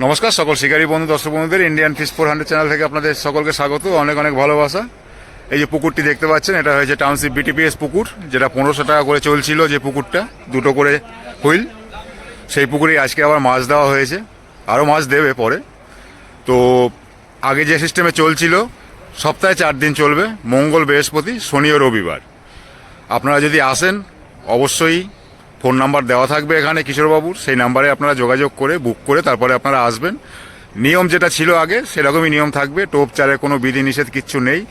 নমস্কার সকল শিকারী বন্ধু দর্শক বন্ধুদের ইন্ডিয়ান ফিশ 400 চ্যানেল থেকে আপনাদের সকলকে স্বাগত, অনেক অনেক ভালোবাসা। এই যে পুকুরটি দেখতে পাচ্ছেন, এটা হয়েছে টাউনশিপ বিটিপিএস পুকুর, যেটা 1500 টাকা করে চলছিল যে পুকুরটা, দুটো করে হুইল। সেই পুকুরেই আজকে আবার মাছ দেওয়া হয়েছে, আরও মাছ দেবে পরে। তো আগে যে সিস্টেমে চলছিল, সপ্তাহে 4 দিন চলবে, মঙ্গল, বৃহস্পতি, শনি ও রবিবার। আপনারা যদি আসেন, অবশ্যই ফোন নাম্বার দেওয়া থাকবে এখানে কিশোরবাবুর, সেই নাম্বারে আপনারা যোগাযোগ করে বুক করে তারপরে আপনারা আসবেন। নিয়ম যেটা ছিল আগে সেরকমই নিয়ম থাকবে, টোপ চারে কোনো বিধি নিষেধ কিচ্ছু নেই।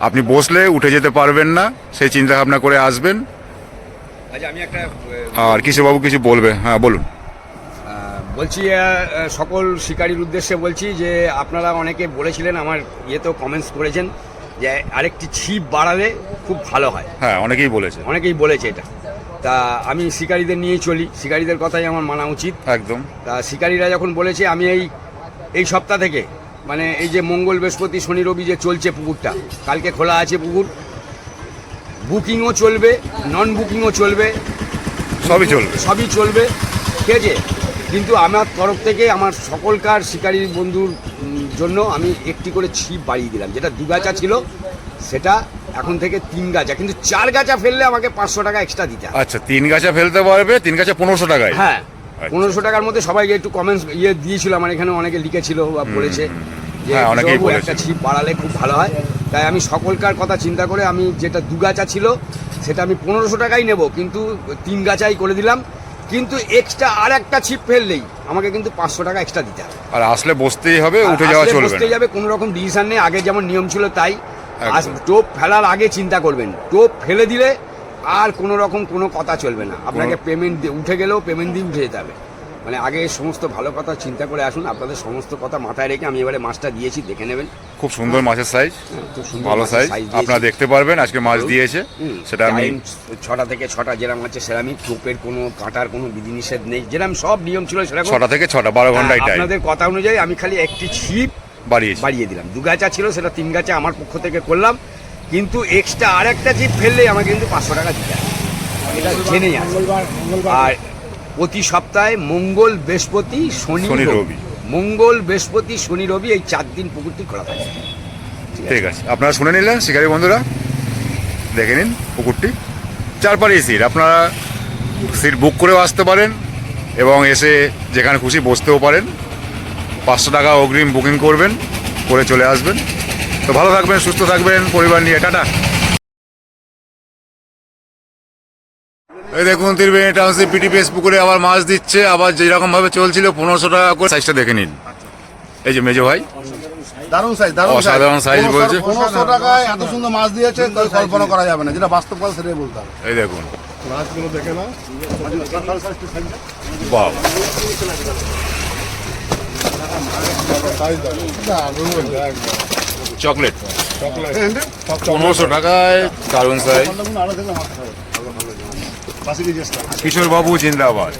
আপনি বসলে উঠে যেতে পারবেন না, সেই চিন্তা ভাবনা করে আসবেন। আচ্ছা, আমি একটা আর কিশোরবাবু কিছু বলবে? হ্যাঁ বলুন। বলছি, সকল শিকারীর উদ্দেশ্যে বলছি যে আপনারা অনেকে বলেছিলেন, আমার ইয়েতেও কমেন্টস করেছেন যে আরেকটি ছিপ বাড়ালে খুব ভালো হয়। হ্যাঁ, অনেকেই বলেছে এটা। তা আমি শিকারীদের নিয়েই চলি, শিকারীদের কথাই আমার মানা উচিত একদম। তা শিকারীরা যখন বলেছে, আমি এই সপ্তাহ থেকে, মানে এই যে মঙ্গল, বৃহস্পতি, শনি, রবি যে চলছে পুকুরটা, কালকে খোলা আছে পুকুর, বুকিংও চলবে, নন বুকিংও চলবে, সবই চলবে, ঠিক আছে। কিন্তু আমার তরফ থেকে আমার সকলকার শিকারী বন্ধুর জন্য আমি একটি করে ছিপ বাড়িয়ে দিলাম। যেটা 2 গাছা ছিল সেটা এখন থেকে 3 গাছা, কিন্তু 4 গাছা ফেললে আমাকে 500 টাকা এক্সট্রা দিতে হবে। আচ্ছা, 3 গাছা ফেলতে পারবে, 3 গাছা 1500 টাকায়? হ্যাঁ, 1500 টাকার মধ্যে সবাইকে একটু কমেন্টস দিয়েছিল, আমার এখানে অনেকে লিখেছিল বা বলেছে যে একটা ছিপ বাড়ালে খুব ভালো হয়। তাই আমি সকলকার কথা চিন্তা করে আমি যেটা 2 গাছা ছিল সেটা আমি 1500 টাকাই নেব, কিন্তু 3 গাছাই করে দিলাম। কিন্তু এক্সট্রা আর একটা ছিপ ফেললেই আমাকে কিন্তু 500 টাকা এক্সট্রা দিতে হবে। আর আসলে বসতেই হবে, উঠে যাওয়া চলবে না। বসতেই যাবে, কোনো রকম ডিসিশন নেই। আগে যেমন নিয়ম ছিল তাই। টোপ ফেলার আগে চিন্তা করবেন, টোপ ফেলে দিলে আর কোনো রকম কোনো কথা চলবে না। আপনাকে পেমেন্ট দিয়ে উঠে গেলেও পেমেন্ট দিয়ে উঠে যেতে হবে। মানে আগে সমস্ত ভালো কথা চিন্তা করে আসুন। আপনাদের সমস্ত কথা মাথায় রেখে আমি এবারে মাছটা দিয়েছি, দেখে নেবেন। খুব সুন্দর মাছের সাইজ, খুব ভালো সাইজ, আপনারা দেখতে পারবেন। আজকে মাছ দিয়েছে, সেটা আমি 6টা থেকে 6টা যেরকম আছে সেরামই, টোপের কোনো কাটার কোনো বিধিনিষেধ নেই, যেরকম সব নিয়ম ছিল সেরকম 6টা থেকে 6টা 12 ঘন্টায় টাইম। আপনাদের কথা অনুযায়ী আমি খালি একটি ছিপ বাড়িয়ে দিলাম। 2 গাছা ছিল, সেটা 3 গাছা আমার পক্ষ থেকে করলাম। কিন্তু এক্সট্রা আর একটা ছিপ ফেললেই আমাকে কিন্তু 500 টাকা দিতে হবে, এটা জেনেই আছে। আর প্রতি সপ্তাহে মঙ্গল, বৃহস্পতি, শনি, রবি, মঙ্গল, বৃহস্পতি, শনি, রবি, এই 4 দিন পুকুরটি খোলা থাকে। ঠিক আছে, আপনারা শুনে নিলেন শিকারী বন্ধুরা, দেখে নিন পুকুরটি চারপাড়েই সিট। আপনারা সিট বুক করেও আসতে পারেন এবং এসে যেখানে খুশি বসতেও পারেন। 500 টাকা অগ্রিম বুকিং করবেন, করে চলে আসবেন। তো ভালো থাকবেন, সুস্থ থাকবেন, পরিবার নিয়ে টাটা। এই দেখুন, ত্রিবেণী টাউনশিপ বিটিপিএস পুকুরে আবার মাছ দিচ্ছে, আবার যেরকম ভাবে চলছিল 1500 টাকা করে। সাইজটা দেখে নিন, এই যে মেজো ভাই, দারুণ সাইজ, অসাধারণ সাইজ বলছে। 1500 টাকায় এত সুন্দর মাছ দিয়েছে, কল্পনা করা যাবে না। যেটা বাস্তব কথা সেটাই বলতে হবে। এই দেখুন মাছগুলো দেখে না, বাহ, চকলেট 1500 টাকায়, দারুণ সাইজ। কিশোর বাবু জিন্দাবাদ।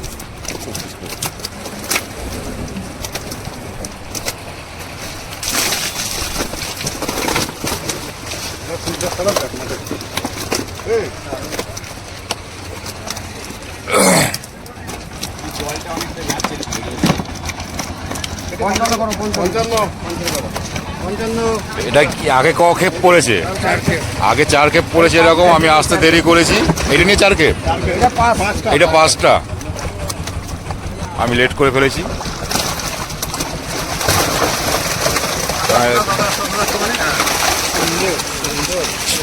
এটা কি আগে ক খেপ পড়েছে? আগে 4 খেপ পড়েছে এরকম। আমি আসতে দেরি করেছি, এটা নিয়ে 4 খেপ, এটা 5টা, আমি লেট করে ফেলেছি।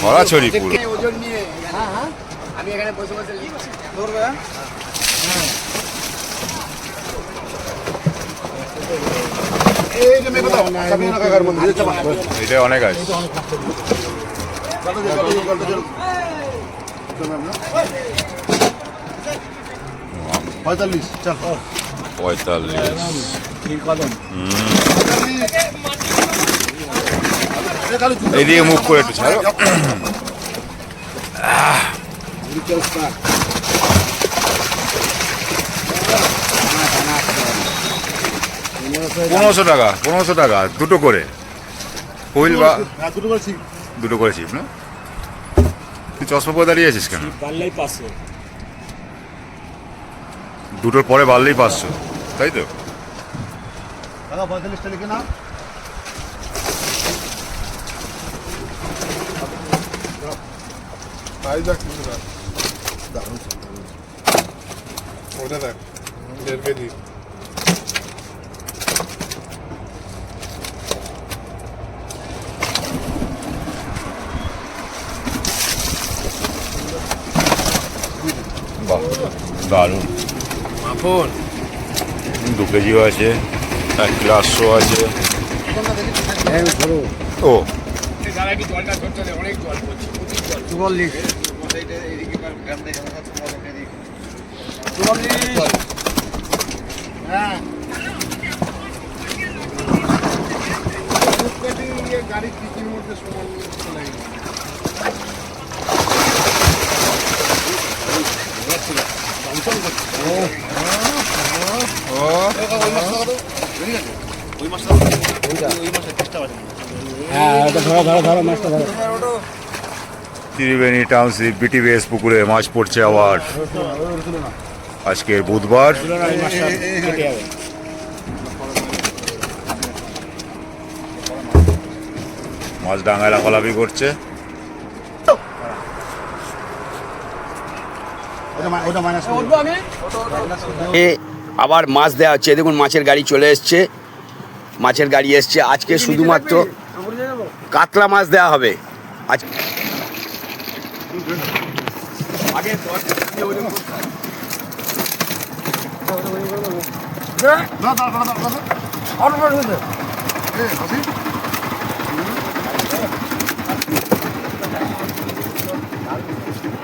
ছড়াছড়ি পুরো। আমি এখানে বসে বসে লিখছি। এটা অনেক আছে। 45 এইদিকে মুখ করে একটু ছাড়ো। 1500 টাকা, 1500 টাকা দুটো করে হুইল বা দুটো করে ছিপ না? তুই চশমা পরে দাঁড়িয়ে আছিস কেন? দুটোর পরে বাড়লেই 500, তাই তো? দাদা 45টা লিখে না। ওটা দেখ 1.5 কেজি। বাহ, দারুণ। মাখন 2 কেজিও আছে, 1 কিলো 800 আছে। ও দাদা কি জলটা ধরতে হবে? অনেক জল পড়ছে, প্রচুর জল। 44 হ্যাঁ গাড়ি কিচির মধ্যে সমান চলে গেল। ত্রিবেণী টাউনশিপ বিটিপিএস পুকুরে মাছ পড়ছে আবার। আজকে বুধবার। মাছ ডাঙায় লাফালাফি করছে। ওটা মাইনাস আবার মাছ দেওয়া হচ্ছে। দেখুন মাছের গাড়ি চলে এসছে, মাছের গাড়ি এসছে। আজকে শুধুমাত্র কাতলা মাছ দেওয়া হবে। আজ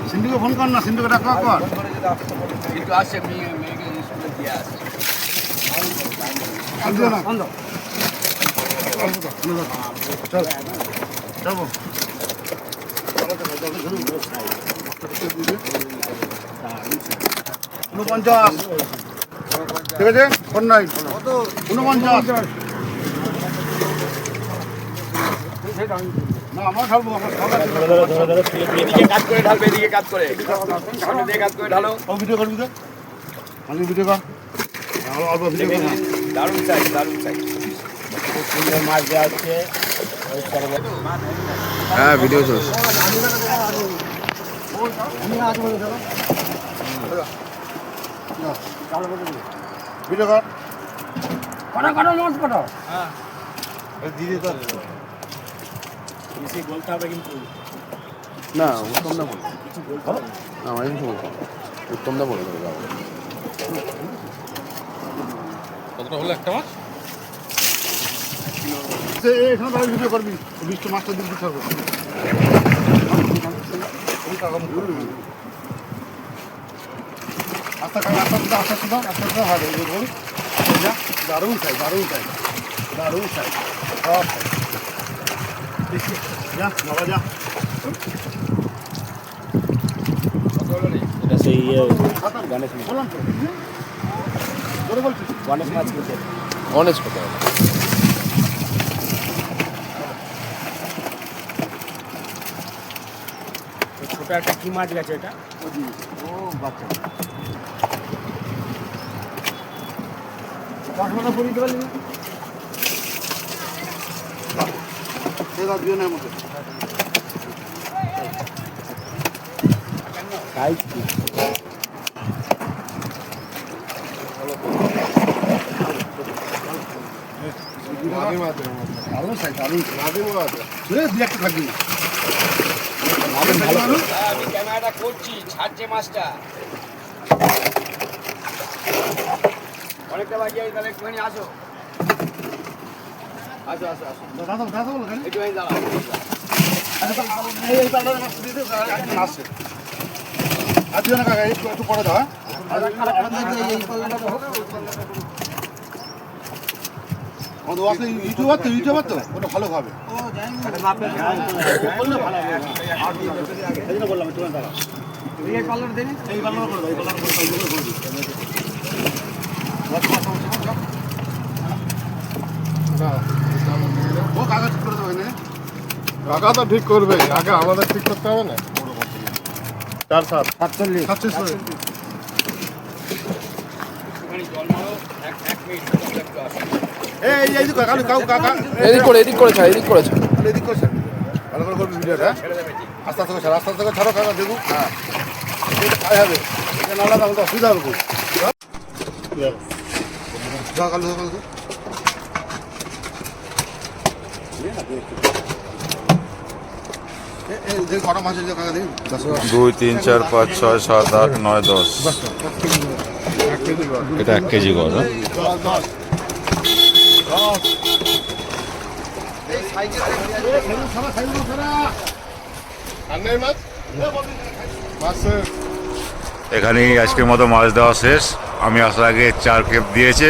সিন্ধুকে ফোন কর না, সিন্ধুকে ডাক কর। কিন্তু আসছে মেয়েকে স্কুলে দিয়ে আসছে। আর দিও না। চল চল 49, ঠিক আছে? 49, 49। না আমার ঢালবো, আমার খাওয়া এদিকে কাজ করে ঢালবে, এদিকে কাজ করে, সামনে দিয়ে কাজ করে ঢালো। ভিডিও করবি তো, আমি ভিডিও কর, অল্প ভিডিও কর না। দারুণ সাইজ, দারুণ সাইজ। সুন্দর মাছ দেওয়া হচ্ছে। হ্যাঁ, ভিডিও চলছে। ভিডিও কর। না উত্তম না বলে না আমার কিছু বলতে উত্তম না বলে দেবে কতটা হলো একটা মাছ? এখানে ভালো ভিডিও করবি, 20টা মাছটা দিবি ছাড়বো। আস্তে আস্তে আস্তে আস্তে হবে। দারুণ চাই, দারুণ চাই, দারুণ চাই, সব যা বাবা যা। এটা সেই বললাম তো জোরে বলছিস। গণেশ মাছ গণেশ কোথায় ছোট একটা কি মাছ গেছে এটা? ও বাচ্চা কাঠমাটা পরিয়ে দেবেন না সেটা দিও না আমাকে। দারুণ সাইজ, দারুণ দু একটা থাকবি না। আমি ক্যামেরাটা করছি, ছাড়ছে মাছটা। অনেকটা বাকি আছে, তাহলে একটুখানি আসো। আসো আসো আসো, দাদা দাদা বলো কেন? একটুখানি দাঁড়াও। এই পাল্লার মাছ দিয়ে দিও, একজন আসছে। আর দিও না কাকা, একটু একটু পরে দাও। আমাদের আসলে ইউটিউবার তো, ইউটিউবার তো ওটা ভালো হবে। বললে ভালো হবে। এই জন্য বললাম একটু দাঁড়া। এই পাল্লার দেন, এই পাল্লার করে দাও, এই পাল্লার করে দাও। ও কাগজ ঠিক করে দেবে না? কাকা তো ঠিক করবে, আগে আমাদের ঠিক করতে হবে না। 4-7 47 একটুখানি জল মারো, এক মিনিট একটু আসো। এই যে কাকা কাকা এদিক করে ছাড় এদিক করে ছাড় এদিক করছেন ভালো করে করবি ভিডিওটা ছেড়ে দেবে ঠিক। আস্তে আস্তে করে ছাড়ো আস্তে আস্তে করে ছাড়ো কাকা দেখুন হ্যাঁ এটা খাই হবে এটা নাহলে আমাদের অসুবিধা হবে খুব যাও কালু কালু দেখি কটা মাছ আছে কাকা দেখি 2 3 4 5 6 7 8 9 10 এটা 1 কেজি গড় হ্যাঁ? এখানেই আজকের মতো মাছ দেওয়া শেষ। আমি আসার আগে 4 কেপ দিয়েছে।